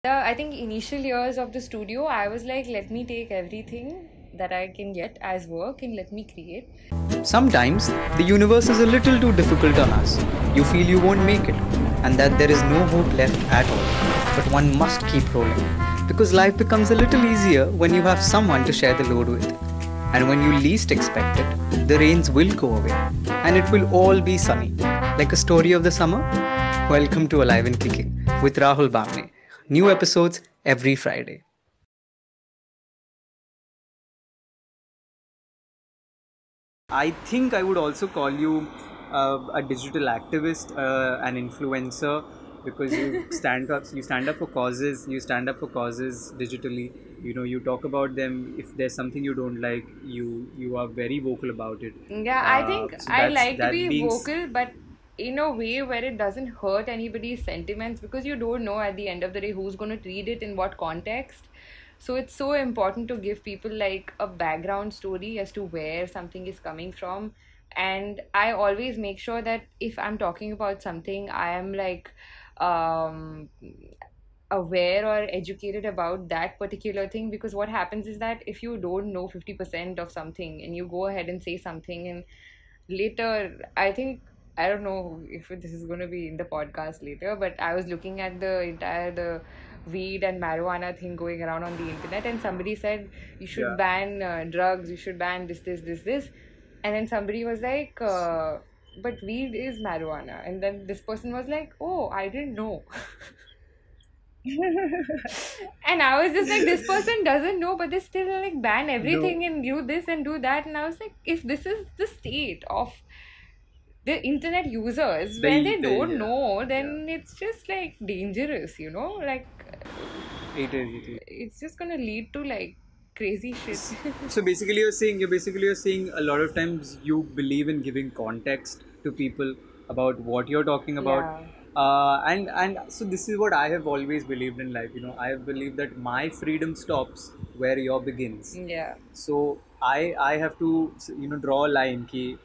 I think initial years of the studio, I was like, let me take everything that I can get as work and let me create. Sometimes the universe is a little too difficult on us. You feel you won't make it, and that there is no hope left at all. But one must keep rolling, because life becomes a little easier when you have someone to share the load with. And when you least expect it, the rains will go away, and it will all be sunny. Like a story of the summer? Welcome to Alive and Kicking with Rahul Bamne. New episodes every Friday. I think I would also call you a digital activist, an influencer, because you stand up for causes, you stand up for causes digitally. You know, you talk about them. If there's something you don't like, you are very vocal about it. Yeah, I think So I like to that be being vocal, but in a way where it doesn't hurt anybody's sentiments because you don't know at the end of the day who's going to read it in what context. So it's so important to give people like a background story as to where something is coming from. And I always make sure that if I'm talking about something, I am like um aware or educated about that particular thing, because what happens is that if you don't know 50% of something and you go ahead and say something and later, I think, I don't know if this is going to be in the podcast later, but I was looking at the entire the weed and marijuana thing going around on the internet, and somebody said you should yeah. ban drugs, you should ban this, and then somebody was like but weed is marijuana, and then this person was like, oh, I didn't know. And I was just like, this person doesn't know, but they still like ban No, everything and do this and do that. And I was like, if this is the state of the internet users, when they don't yeah, know, yeah. then it's just like dangerous, like It is. it's just gonna lead to like crazy shit. So basically, you're saying a lot of times you believe in giving context to people about what you're talking about, Yeah. and so this is what I have always believed in life. You know, I have believed that my freedom stops where your begins. Yeah. So I have to draw a line. Ki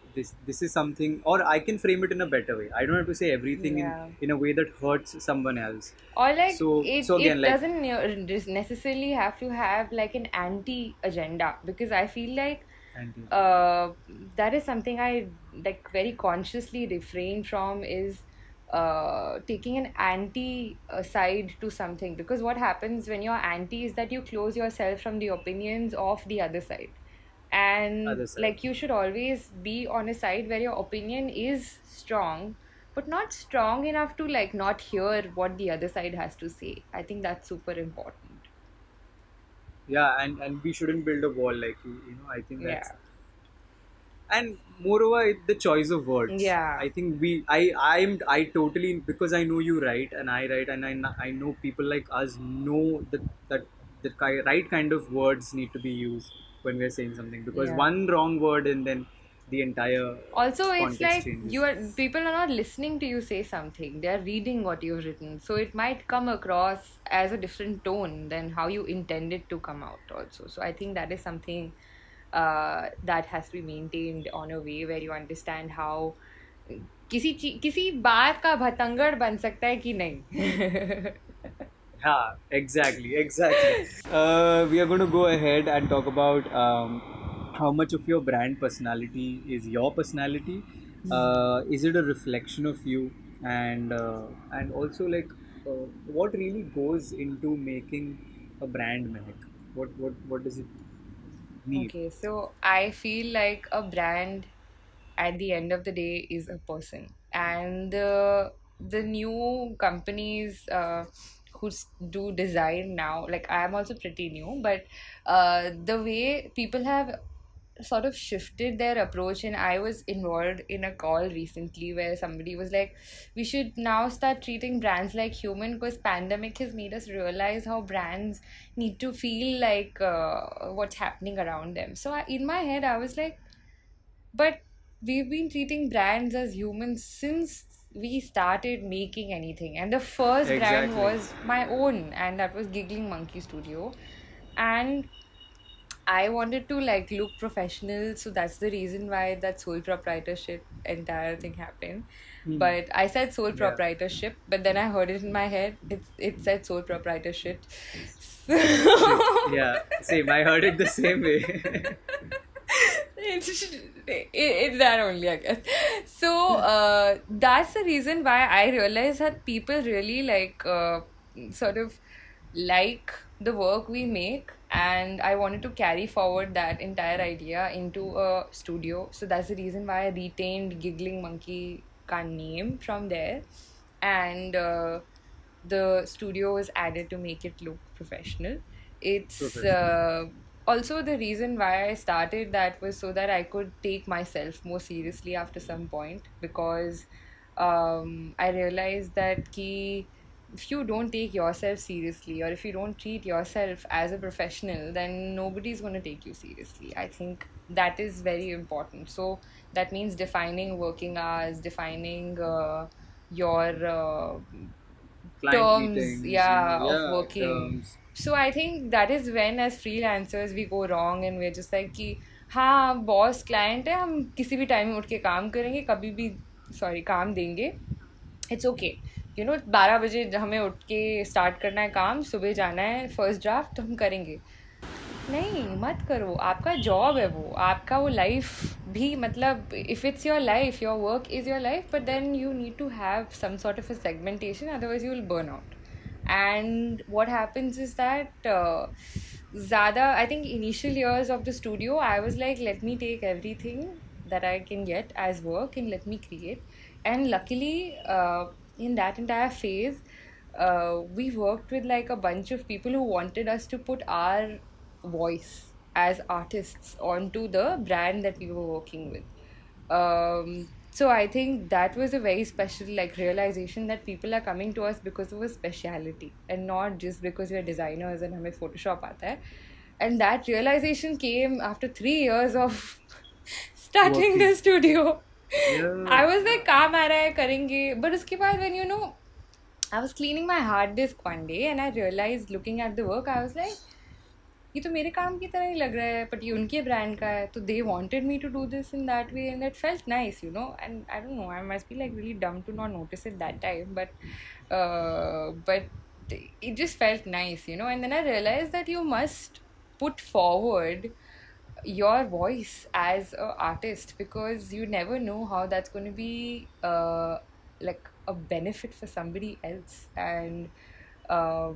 this is something, or I can frame it in a better way. I don't have to say everything Yeah. in a way that hurts someone else. Or like So again, it like doesn't just necessarily have to have like an anti agenda, because I feel like and uh that is something I like very consciously refrain from, is taking an anti side to something, because what happens when you're anti is that you close yourself from the opinions of the other side. And other side. like you should always be on a side where your opinion is strong, but not strong enough to like not hear what the other side has to say. I think that's super important. Yeah, and we shouldn't build a wall, like I think that's, Yeah. and moreover the choice of words. Yeah. I think I totally, because I know you write and I write, and I know people like us know that the right kind of words need to be used when we're saying something, because Yeah. one wrong word and then the entire Also, it's context like changes. people are not listening to you say something, they're reading what you've written, so it might come across as a different tone than how you intended to come out also. So I think that is something that has to be maintained on a way where you understand how किसी बात का भतंगड़ बन सकता है कि नहीं. Yeah, exactly. We are going to go ahead and talk about how much of your brand personality is your personality. Is it a reflection of you, and also like what really goes into making a brand, Mehak? What does it need? Okay, so I feel like a brand at the end of the day is a person, and the new companies do design now, like I am also pretty new, but the way people have sort of shifted their approach. And I was involved in a call recently where somebody was like, we should now start treating brands like human, because pandemic has made us realize how brands need to feel like what's happening around them. So in my head I was like, but we've been treating brands as humans since we started making anything. And the first brand Exactly. was my own, and that was Giggling Monkey Studio. And I wanted to like look professional, so that's the reason why that sole proprietorship entire thing happened. Hmm. But I said sole Yeah. proprietorship, but then I heard it in my head. It said sole proprietorship. So Shit. Yeah. Same. I heard it the same way. it's that only, I guess. So that's the reason why I realized that people really like sort of like the work we make, and I wanted to carry forward that entire idea into a studio. So that's the reason why I retained Giggling Monkey ka name from there, and the studio was added to make it look professional. It's Professional. also the reason why I started that was so that I could take myself more seriously after some point, because I realized that if you don't take yourself seriously, or if you don't treat yourself as a professional, then nobody's going to take you seriously. I think that is very important. So that means defining working hours, defining your Client terms, meetings. yeah, of Yeah. working. Terms. So I think that is when as freelancers we go wrong, and we're just like कि हाँ boss client है, हम किसी भी time में उठ के काम करेंगे, कभी भी सॉरी काम देंगे, इट्स ओके, 12 बजे हमें उठ के स्टार्ट करना है काम, सुबह जाना है फर्स्ट ड्राफ्ट तो हम करेंगे. नहीं, मत करो, आपका जॉब है वो, आपका वो लाइफ भी, मतलब if it's your life, your work is your life, but then you need to have some sort of a segmentation, otherwise you will burn out. And what happens is that ज़्यादा, I think initial years of the studio, I was like, let me take everything that I can get as work and let me create. And luckily, in that entire phase, we worked with like a bunch of people who wanted us to put our voice as artists onto the brand that we were working with. So I think that was a very special like realization that people are coming to us because of a speciality and not just because we're designers and हमें Photoshop आता है. And that realization came after 3 years of starting Working. the studio. Yeah. I was like काम आ रहा है करेंगे, but उसके बाद when I was cleaning my hard disk one day and I realized looking at the work, I was like, ये तो मेरे काम की तरह ही लग रहा है, बट ये उनके ब्रांड का है, तो they wanted me to do this in that way, and that felt nice, and I don't know, I must be like really dumb to not notice it that time, but it just felt nice, and then I realized that you must put forward your voice as an artist, because you never know how that's going to be like a benefit for somebody else, and uh,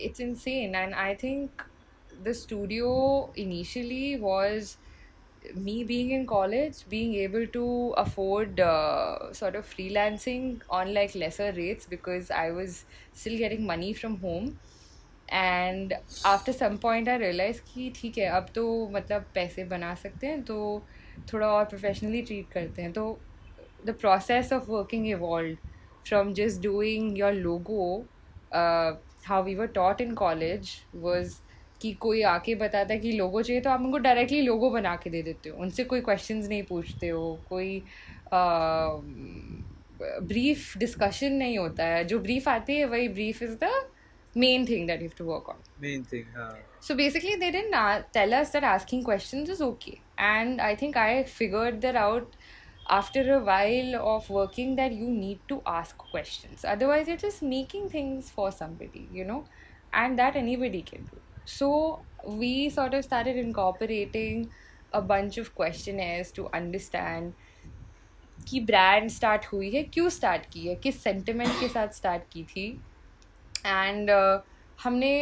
it's insane. And I think the studio initially was me being in college, being able to afford sort of freelancing on like lesser rates because I was still getting money from home. And after some point I realized कि ठीक है, अब तो मतलब पैसे बना सकते हैं, तो थोड़ा और प्रोफेशनली ट्रीट करते हैं. तो the process of working evolved from just doing your logo. How we were taught in college was कि कोई आके बताता है कि लोगो चाहिए, तो आप उनको डायरेक्टली लोगो बना के दे देते हो, उनसे कोई क्वेश्चंस नहीं पूछते हो, कोई ब्रीफ डिस्कशन नहीं होता है, जो ब्रीफ आती है वही brief is the main thing that you have to work on. Main thing. So basically, they didn't tell us that asking questions is okay. And I think I figured that out after a while of working, that you need to ask questions. Otherwise, you're just making things for somebody, and that anybody can do. So we sort of started incorporating a bunch of questionnaires to understand कि brand start हुई है, क्यों start की है, किस sentiment के साथ start की थी. एंड हमने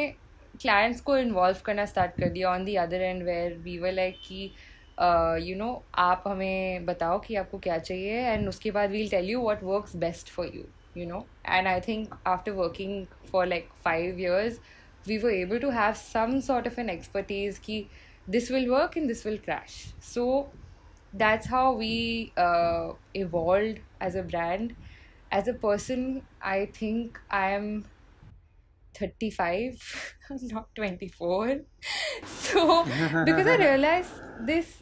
क्लाइंट्स को इन्वॉल्व करना स्टार्ट कर दिया on the other end, where we were like कि आप हमें बताओ कि आपको क्या चाहिए, एंड उसके बाद we'll tell you what works best for you. And I think after working for like 5 years we were able to have some sort of an expertise कि this will work and this will crash. So that's how we evolved as a brand. As a person, I think I am 35. I'm not 24. So because I realized this,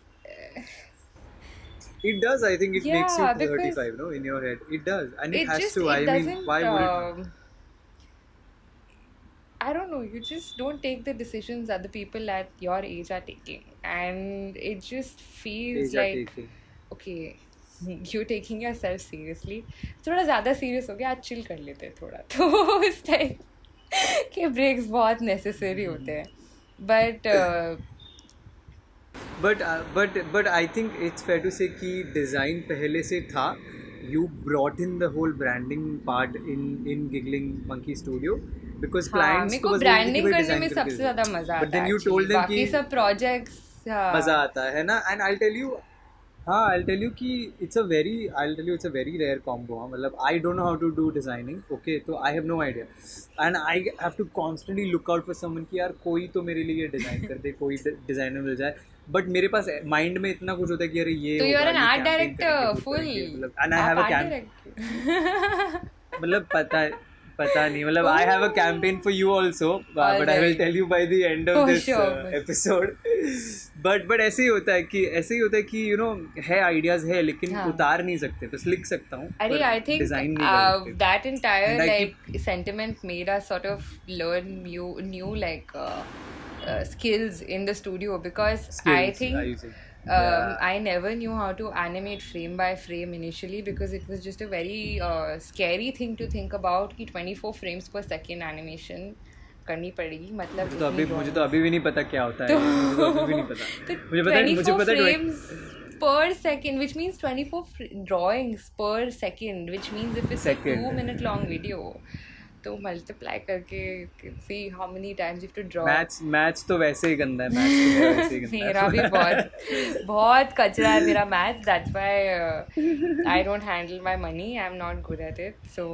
It does. I think it makes you yeah, because 35, no, in your head. It does, and it it has just to. I it mean, doesn't why would it not? I don't know, you just don't take the decisions other people at your age are taking. And it just feels Age are like, taking. okay, you're taking yourself seriously. थोड़ा ज़्यादा serious हो गया, आज chill कर लेते हैं थोड़ा. तो इस टाइप के breaks बहुत necessary होते हैं. But but I think it's fair to say कि design पहले से था. You brought in the whole branding part in Giggling Monkey Studio because हाँ, clients मेरे को को बस बोलते branding कि भाई करने design में करके सबसे दो. ज़्यादा मज़ा आता But then है you actually. told them बाकी कि सब projects मज़ा आता है ना. And I'll tell you कि it's a very rare combo. हाँ, मतलब I don't know how to do designing. Okay, तो I have no idea. And I have to constantly look out for someone कि यार कोई तो मेरे लिए design कर दे, कोई designer मिल जाए. बट मेरे पास माइंड में इतना कुछ होता है कि अरे ये तो होगा, you're an ये art campaign director करेंगे, वो full. करेंगे, मतलब and I आप have a art director. मतलब पता नहीं, मतलब I have a campaign for you also, but I will Alright. tell you by the end of For this sure. episode. but ऐसे ही होता है कि you know है ideas है लेकिन हाँ. उतार नहीं सकते, बस लिख सकता हूँ. अरे पर I think design नहीं कर सकते. that entire And I like sentiment made us sort of learn new like skills in the studio because I Skills, think are you saying? Yeah. I never knew how to animate frame by frame initially because it was just a very scary thing to think about कि 24 frames per second animation करनी पड़ेगी. मतलब मुझे तो अभी भी नहीं पता क्या होता है. मुझे तो अभी भी नहीं पता. मुझे पता है frames per second, which means 24 drawings per second, which means if it's Second. a 2-minute long video, तो multiply करके see how many times you have to draw. Maths तो वैसे ही गंदा है. मैथ्स तो वैसे ही गंदा है. मेरा भी बहुत कचरा है मेरा maths. That's why I don't handle my money. I'm not good at it. So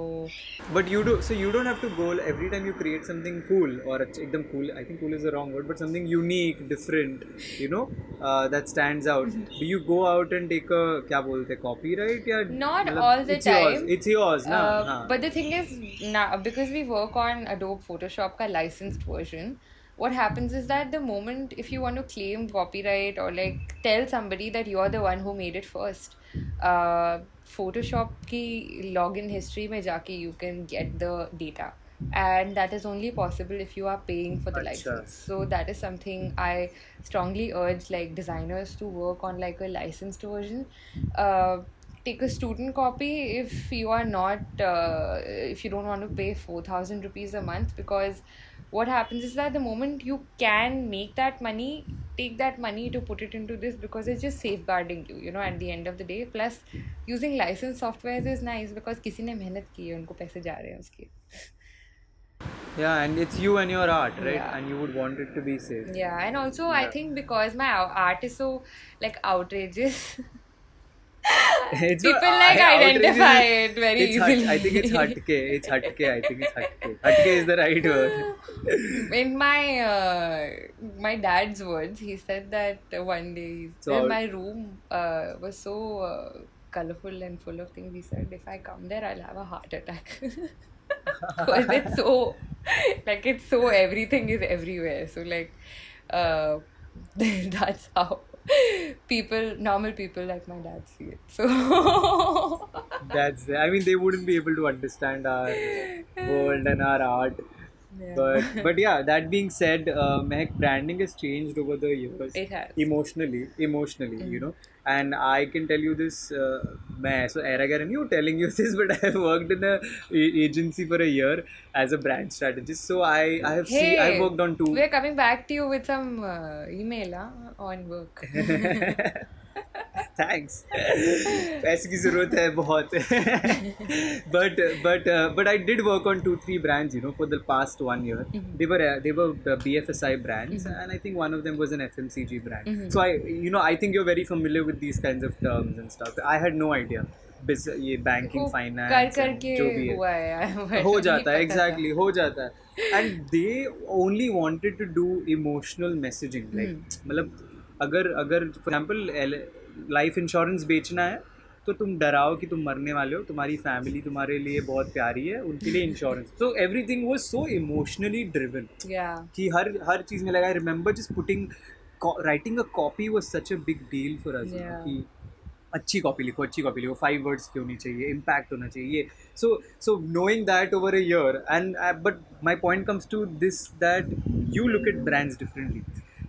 But you don't have to go every time you create something cool or एकदम cool. I think cool is the wrong word, but something unique, different, you know, that stands out. Do you go out and take a क्या बोलते हैं copyright या not मतलब all the time. It's yours ना. हाँ. But the thing is now because we work on Adobe Photoshop का licensed version, what happens is that the moment if you want to claim copyright or like tell somebody that you're the one who made it first, Photoshop की login history में जाके you can get the data, and that is only possible if you are paying for the license. So that is something I strongly urge like designers to work on, like a licensed version. Take a student copy if you are not if you don't want to pay 4,000 rupees a month, because what happens is that the moment you can make that money, take that money to put it into this, because it's just safeguarding you, you know, at the end of the day. Plus using licensed softwares is nice because किसी ने मेहनत की है, उनको पैसे जा रहे हैं उसके. Yeah, and it's you and your art, right? Yeah. And you would want it to be safe. Yeah, and also I think because my art is so like outrageous, It's people like identify it very easily. I think it's hatke. It's hatke. I think it's hatke. Hatke is the right word. In my dad's words, he said that one day my room was so colorful and full of things. He said, if I come there, I'll have a heart attack. Because it's so everything is everywhere. So like that's how normal people like my dad see it. So I mean, they wouldn't be able to understand our world and our art. Yeah. But yeah, that being said, Mehak, branding has changed over the years. It has. Emotionally, you know. And I can tell you this, so era new telling you this, but I have worked in a agency for a year as a brand strategist. So I have worked on 2. We're coming back to you with some email on work. Thanks. पैसे की ज़रूरत है बहुत. but I did work on 2-3 brands, you know, for the past 1 year. They were the BFSI brands, and I think one of them was an FMCG brand. So I think you're very familiar with these kinds of terms and stuff. I had no idea. ये banking, finance, जो भी है हो जाता है, exactly हो जाता है. And they only wanted to do emotional messaging, like मतलब अगर फॉर एग्जाम्पल लाइफ इंश्योरेंस बेचना है तो तुम डराओ कि तुम मरने वाले हो, तुम्हारी फैमिली तुम्हारे लिए बहुत प्यारी है, उनके लिए insurance. So everything was so emotionally driven कि हर चीज़ में लगा. I remember just putting writing a copy was such a big deal for us कि अच्छी कॉपी लिखो, 5 वर्ड्स की होनी चाहिए, इम्पैक्ट होना चाहिए. So knowing that over a year, and but my point comes to this, that you look at brands differently.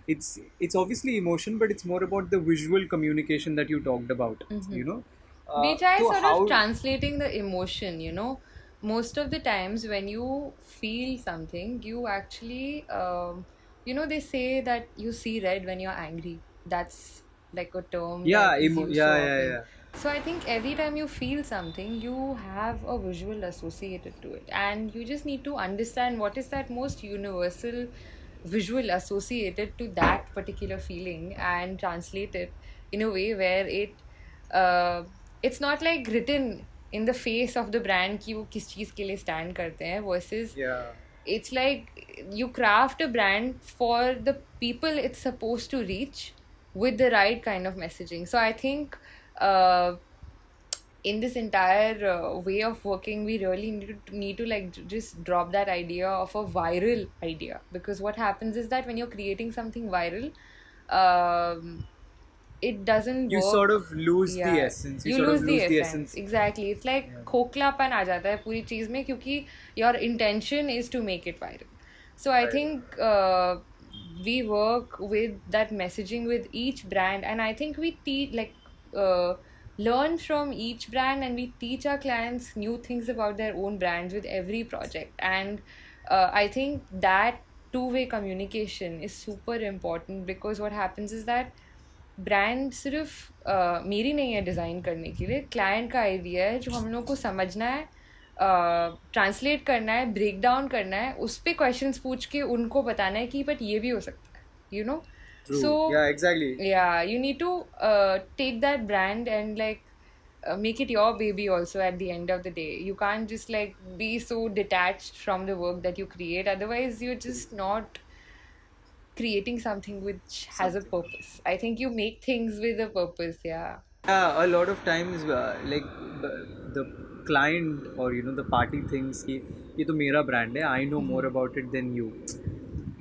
It's obviously emotion, but it's more about the visual communication that you talked about, Mm-hmm. you know. We try So sort how? of translating the emotion, you know. Most of the times when you feel something, you actually, you know, they say that you see red when you're angry. That's like a term that is used so often. Yeah. So I think every time you feel something, you have a visual associated to it. And you just need to understand what is that most universal visual associated to that particular feeling and translate it in a way where uh, it's not like written in the face of the brand कि वो किस चीज के लिए stand करते हैं versus Yeah. it's like you craft a brand for the people it's supposed to reach with the right kind of messaging. So I think uh, in this entire way of working, we really need to like just drop that idea of a viral idea, because what happens is that when you're creating something viral, um, it doesn't You sort work. of lose the Yeah, essence. You you sort of lose the lose the essence. essence. Exactly, it's like Yeah. खोखलापन आ जाता है पूरी चीज में क्योंकि your intention is to make it viral. So I Right. think we work with that messaging with each brand, and I think we teach like learn from each brand, and we teach our clients new things about their own brands with every project. And I think that two-way communication is super important, because what happens is that brand सिर्फ मेरी नहीं है design करने के लिए, client का idea है जो हम लोग को समझना है, ट्रांसलेट करना है, ब्रेक डाउन करना है, उस पर क्वेश्चंस पूछ के उनको बताना है कि बट ये भी हो सकता है, you know. True. So Yeah, exactly. yeah, you need to take that brand and like make it your baby also at the end of the day. You can't just like be so detached from the work that you create, otherwise you're just not creating something which has a purpose. I think you make things with a purpose, yeah. Yeah, a lot of times like the client, or you know, the party thinks कि ये तो मेरा brand है, I know more about it than you.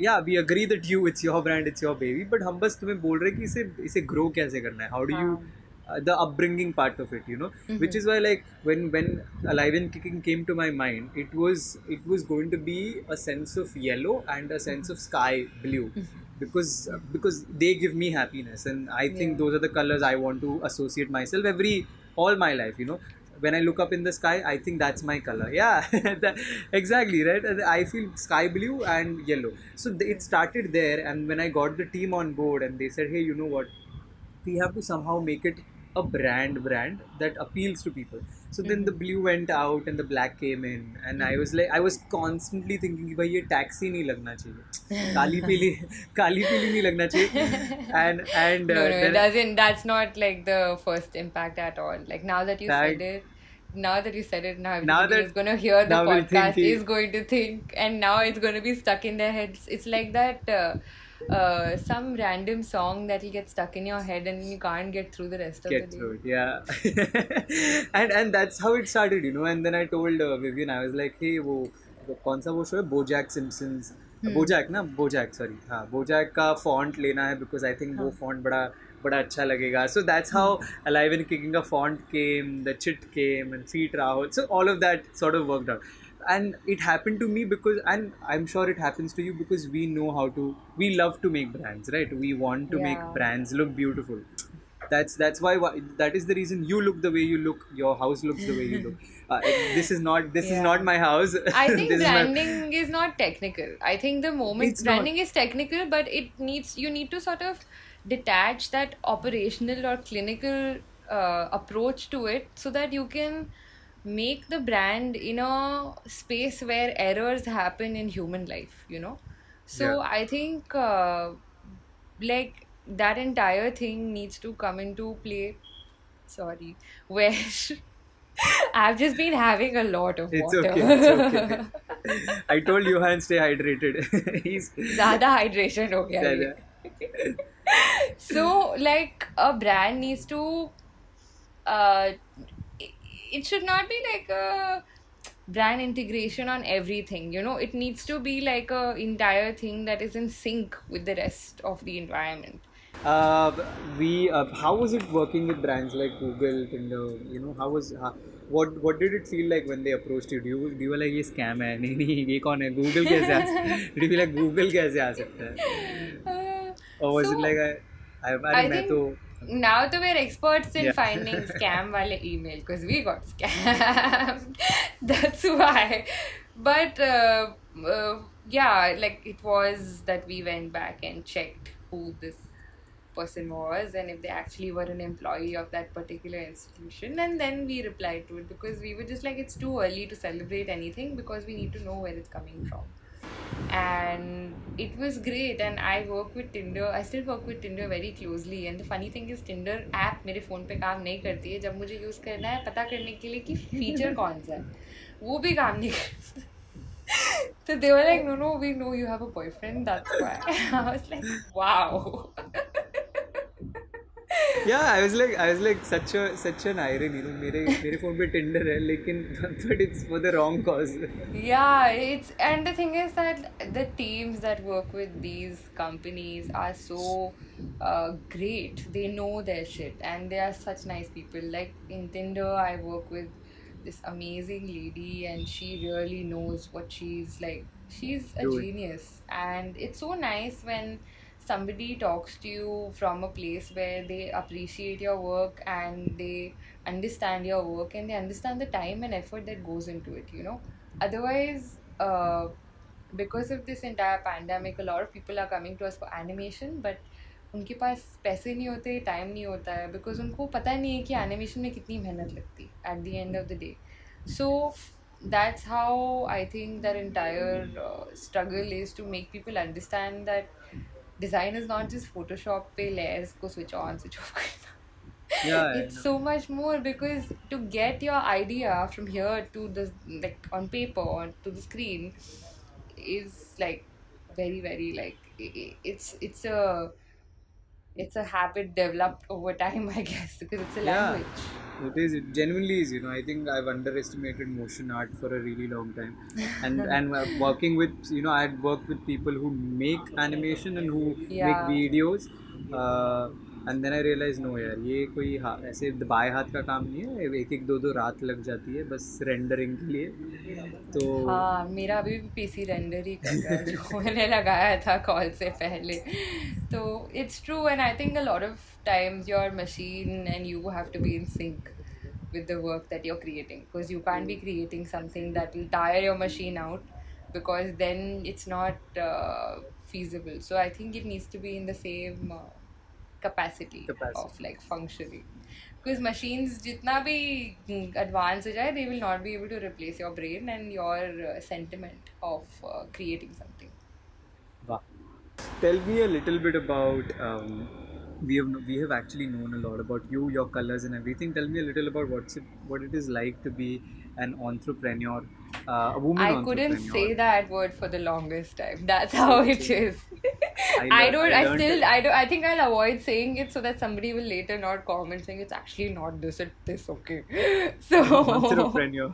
Yeah, we agree that it's your brand, it's your baby, but हम बस तुम्हें बोल रहे हैं कि इसे grow कैसे करना है. How do you the upbringing part of it, you know, which is why like when Alive and Kicking came to my mind, it was going to be a sense of yellow and a sense of sky blue, because they give me happiness, and I think Yeah. those are the colors I want to associate myself all my life, you know. When I look up in the sky, I think that's my color. Yeah, exactly, right. And I feel sky blue and yellow. So it started there, and when I got the team on board, and they said, hey, you know what, we have to somehow make it a brand that appeals to people. So then the blue went out and the black came in, and I was constantly thinking कि भाई ये taxi नहीं लगना चाहिए, काली पीली नहीं लगना चाहिए. And No, it then doesn't. That's not like the first impact at all. Like now that you Tag- said it, now that you said it, now Now everybody that- is going to hear the now we'll podcast, think is going to think, and now it's going to be stuck in their heads. It's like that some random song that will get stuck in your head and you can't get through the rest of get the day. through it, yeah. and that's how it started, you know. And then I told Vivian, I was like, hey, वो कौन सा वो show है, BoJack Simpson's, BoJack sorry, हाँ, BoJack का font लेना है, because I think वो फॉन्ट बड़ा अच्छा लगेगा. So that's how Alive and Kicking का font came, the chit came, and Feet Rahul. So all of that sort of worked out. And it happened to me because, and I'm sure it happens to you, because we love to make brands, right? We want to make Yeah. brands look beautiful. That's why that is the reason you look the way you look, your house looks the way you look. This is Yeah. not my house. I think This is my- branding is not technical. I think the moment It's not. branding is technical, but you need to sort of detach that operational or clinical approach to it, so that you can make the brand in a space where errors happen in human life, you know. So Yeah. I think like that entire thing needs to come into play. Sorry, where I've just been having a lot of It's water. okay. It's okay. I told Johan stay hydrated. He's ज़्यादा hydration हो गया ये. So like a brand needs to it should not be like a brand integration on everything, you know. It needs to be like a entire thing that is in sync with the rest of the environment. Uh, we how was it working with brands like Google, Tinder? You know, what did it feel like when they approached you? Do you were like ये scam है? नहीं नहीं ये कौन है? Google कैसे आ? Did you feel like Google कैसे आ सकता है? Uh, Or was it so like I अरे I मैं think तो now that we're experts in yeah. finding scam wale email because we got scammed. That's why. But yeah, like it was that we went back and checked who this person was and if they actually were an employee of that particular institution, and then we replied to it because we were just like, it's too early to celebrate anything because we need to know where it's coming from. And it was great, and I still work with Tinder very closely, and the funny thing is Tinder app मेरे phone पे काम नहीं करती है जब मुझे use करना है पता करने के लिए कि फीचर कौन सा है, वो भी काम नहीं करता. So they were like, no, we know you have a boyfriend, that's why. I was like, wow. Yeah, I was like such an irony. You know, मेरे phone पे Tinder है लेकिन but it's for the wrong cause. Yeah, and the thing is that the teams that work with these companies are so great. They know their shit and they are such nice people. Like in Tinder, I work with this amazing lady and she really knows what she's like. She's a Doing. genius, and it's so nice when somebody talks to you from a place where they appreciate your work and they understand your work and they understand the time and effort that goes into it, you know. Otherwise, because of this entire pandemic, a lot of people are coming to us for animation, but उनके पास पैसे नहीं होते, time नहीं होता है, because उनको पता नहीं है कि एनिमेशन में कितनी मेहनत लगती है at the end of the day. So that's how I think that entire struggle is to make people understand that design is not just Photoshop पे layers को switch on, switch off करना. Yeah, I It's know. so much more, because to get your idea from here to the, like, on paper or to the screen is like very very like it's a habit developed over time, I guess, because it's a Yeah, language. it genuinely is. You know, I think I've underestimated motion art for a really long time, and working with, you know, I'd worked with people who make animation and who make Yeah. videos, and then I realized no यार ये कोई ऐसे बाएं हाथ का काम नहीं है, एक एक दो रात लग जाती है बस रेंडरिंग के लिए. तो हाँ, मेरा अभी भी पीसी रेंडर ही कर रहा है जो मैंने लगाया था कॉल से पहले. तो it's true, and I think a lot of times your machine and you have to be in sync with the work that you're creating, because you can't be creating something that will tire your machine out, because then it's not feasible. So I think it needs to be in the same capacity of like functioning, because machines jitna bhi advanced ho jaye, they will not be able to replace your brain and your sentiment of creating something. Wow. Tell me a little bit about we have actually known a lot about you, your colors and everything. Tell me a little about what it is like to be an entrepreneur, a woman I entrepreneur. couldn't say that word for the longest time. That's how it is. I think I'll avoid saying it so that somebody will later not comment saying it's actually not this, it's this, okay. So Entrepreneur.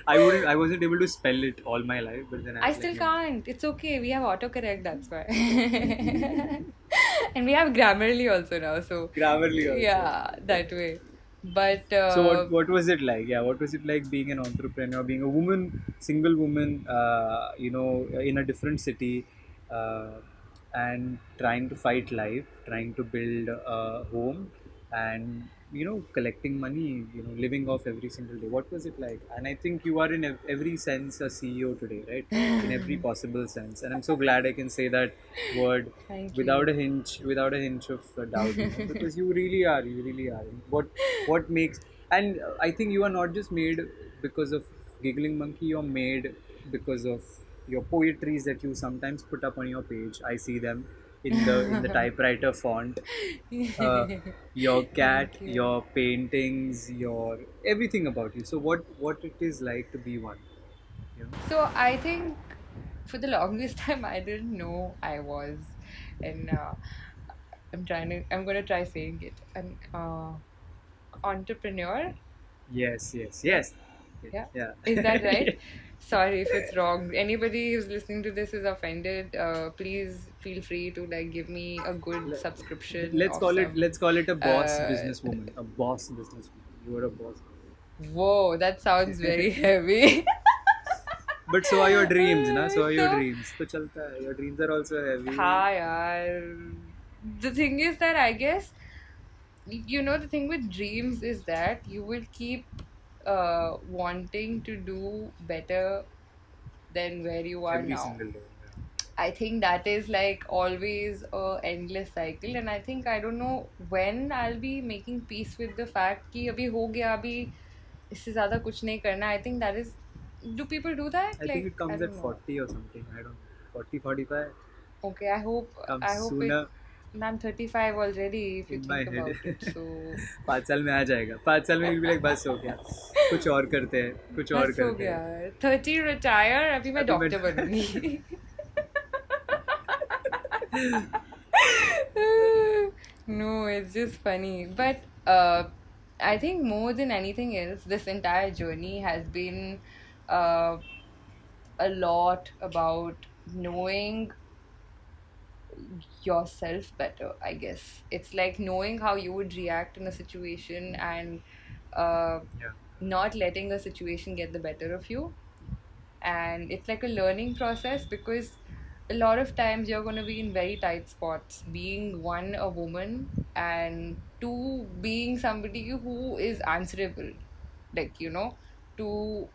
I wasn't able to spell it all my life, but then I still can't. It's okay. We have autocorrect, that's why. And we have Grammarly also now, so Grammarly also. yeah, that way. But so what was it like? Yeah, what was it like being an entrepreneur, being a woman, single woman, you know, in a different city, and trying to fight life, trying to build a home, and, you know, collecting money, you know, living off every single day. What was it like? And I think you are in every sense a CEO today, right? In every possible sense. And I'm so glad I can say that word without a hinge of doubt, you know, because you really are. What makes, and I think you are not just made because of Giggling Monkey. You're made because of your poetries that you sometimes put up on your page. I see them in the typewriter font. Your cat, your paintings, your everything about you. So what it is like to be one, you know? So I think for the longest time I didn't know I was, and I'm gonna try saying it, an entrepreneur. Yes. Yeah. Is that right? Sorry if it's wrong. Anybody who's listening to this is offended. Please feel free to like give me a good subscription. Let's of call it. some, Let's call it a boss uh, businesswoman. A boss businesswoman. You are a boss. Whoa, that sounds very heavy. But so are your dreams, na? So are your So- dreams. तो चलता है. Your dreams are also heavy. हाँ यार. The thing is that I guess, you know, the thing with dreams is that you will keep wanting to do better than where you are Every now. single day. I think that is like always a endless cycle, and I think I don't know when I'll be making peace with the fact कि अभी हो गया, अभी इससे ज़्यादा कुछ नहीं करना. I think that is. Do people do that? I think it comes at don't know. 40 or something. I don't know. 40, 45. Okay, I hope. Comes I hope sooner. it. I'm 35 already. If you In my think head. about it, so 5 साल में आ जाएगा. 5 साल में भी like बस हो गया. कुछ और करते हैं. कुछ और बस हो करते गया. हैं. 30 retire. अभी मैं अभी मैं- doctor बनूंगी. No, it's just funny. But I think more than anything else, this entire journey has been a lot about knowing yourself better, I guess. It's like knowing how you would react in a situation and Yeah. not letting a situation get the better of you. And it's like a learning process because a lot of times you're going to be in very tight spots, being one, a woman, and two, being somebody who is answerable. Like, you know, to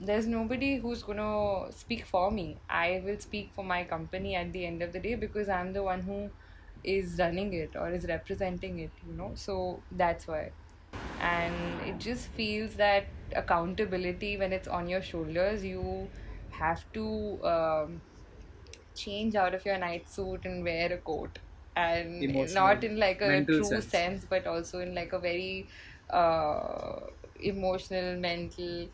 there's nobody who's going to speak for me. I will speak for my company at the end of the day because I'm the one who is running it or is representing it, you know. So that's why. And it just feels that accountability, when it's on your shoulders, you have to change out of your night suit and wear a coat, and Emotional, not in like a mental true sense. but also in like a very emotional, mental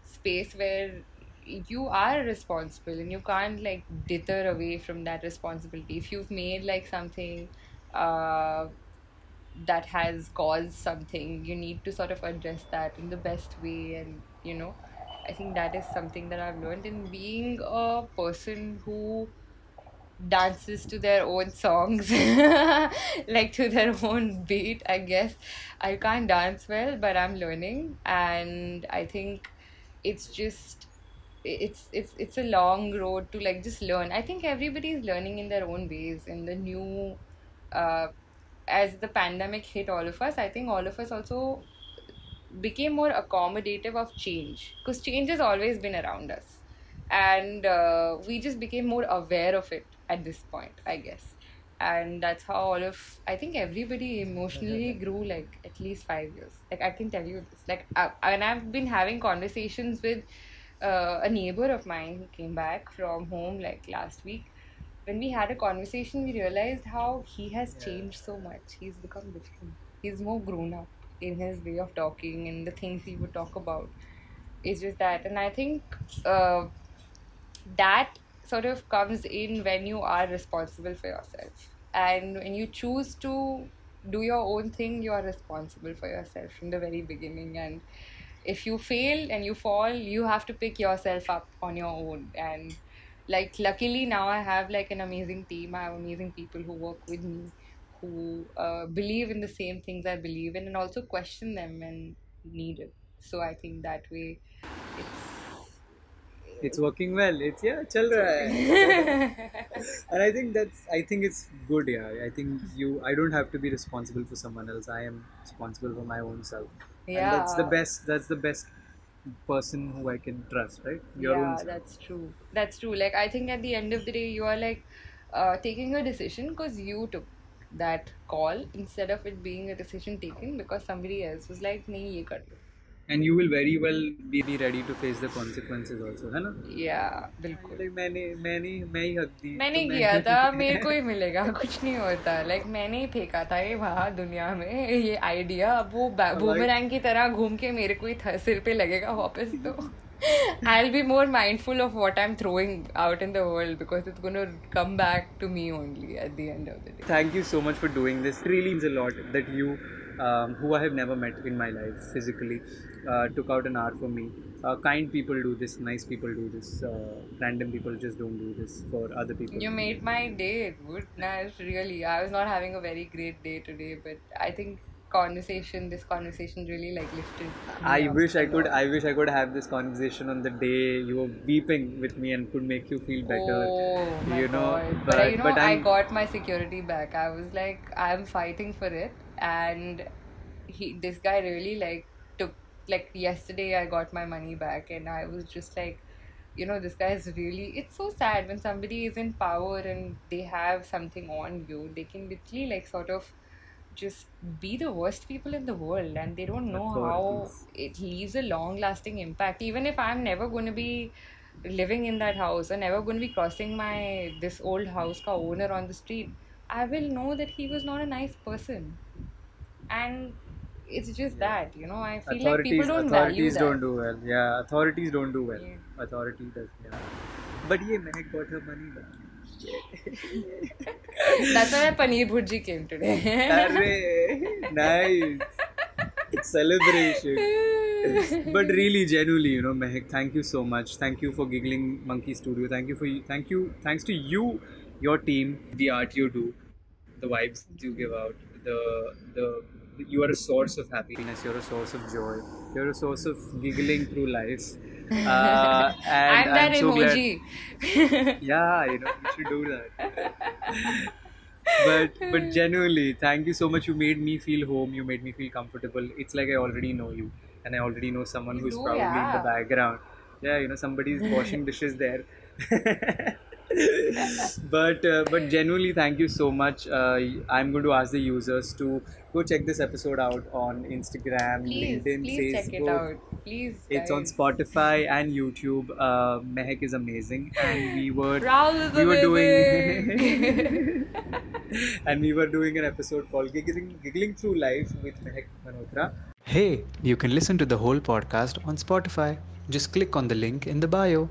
space where you are responsible and you can't like dither away from that responsibility. If you've made like something that has caused something, you need to sort of address that in the best way. And you know, I think that is something that I've learned in being a person who dances to their own songs, like to their own beat. I guess I can't dance well, but I'm learning, and I think it's just it's a long road to like just learn. I think everybody is learning in their own ways. In the new as the pandemic hit all of us, I think all of us also became more accommodative of change because change has always been around us, and we just became more aware of it at this point, I guess. And that's how all of, I think everybody emotionally grew like at least 5 years. Like I can tell you this, like and I've been having conversations with a neighbor of mine who came back from home like last week. When we had a conversation, we realized how he has changed so much. He's become different. He's more grown up in his way of talking and the things he would talk about. It's just that. And I think that sort of comes in when you are responsible for yourself. And when you choose to do your own thing, you are responsible for yourself from the very beginning. And if you fail and you fall, you have to pick yourself up on your own. And like luckily now I have like an amazing team. I have amazing people who work with me, who believe in the same things I believe in and also question them when needed. So I think that way It's working well. It's चल रहा है. And I think it's good. Yeah, I think I don't have to be responsible for someone else. I am responsible for my own self. Yeah. And that's the best person who I can trust, right? Your own self. That's true. That's true. Like I think at the end of the day, you are like taking a decision because you took that call instead of it being a decision taken because somebody else was like, "नहीं ये कर लो." And you will very well be ready to face the consequences also, है ना? Yeah, बिल्कुल. Like मैं ही हक दी. मैंने तो किया था, मेरे को ही मिलेगा, कुछ नहीं होता. लाइक मैंने ही फेंका था ये वहाँ दुनिया में ये आइडिया. अब वो बूमरैंग की तरह घूम के मेरे को ही सिर पे लगेगा वापस. तो I'll be more mindful of what I'm throwing out in the world because it's going to come back to me only at the end of the day. Thank you so much for doing this. It really means a lot that you, who I have never met in my life physically, took out an hour for me. Kind people do this, nice people do this, random people just don't do this for other people. You made my day, goodness, really. I was not having a very great day today, but I think this conversation really like lifted me I up wish I a could. lot. I wish I could have this conversation on the day you were weeping with me and could make you feel better. Oh my You know, god. but But I I'm. got my security back. I was like, I'm fighting for it. And this guy really like took, like yesterday I got my money back and I was just like, this guy is really, it's so sad when somebody is in power and they have something on you. They can literally like sort of just be the worst people in the world and they don't know how Authorities. it leaves a long lasting impact. Even if I'm never going to be living in that house or never going to be crossing my this old house ka owner on the street, I will know that he was not a nice person. And it's just Yeah. that, I feel like people don't value Authorities that. don't do well. Yeah, authorities don't do well. Yeah. Authority does. Yeah. But yeah, Mehak got her money back. That's why my paneer bhurji came today. Arre, nice celebration. But really, genuinely, Mehak, thank you so much. Thank you for Giggling Monkey Studio. Thanks to you, your team, the art you do, the vibes you give out, the you are a source of happiness. You're a source of joy. You're a source of giggling through life. And I'm that I'm so glad. emoji. Yeah, you should do that. But genuinely, thank you so much. You made me feel home. You made me feel comfortable. It's like I already know you, and I already know someone You who's do, probably in the yeah. background. Yeah, somebody's washing dishes there. But genuinely, thank you so much. I'm going to ask the users to go check this episode out on Instagram, Please, LinkedIn, please check it Facebook. out. Please, It's on guys. Spotify and YouTube. Mehak is amazing, and Rahul is we were amazing. doing and we were doing an episode called Giggling Through Life with Mehak Malhotra. Hey, you can listen to the whole podcast on Spotify. Just click on the link in the bio.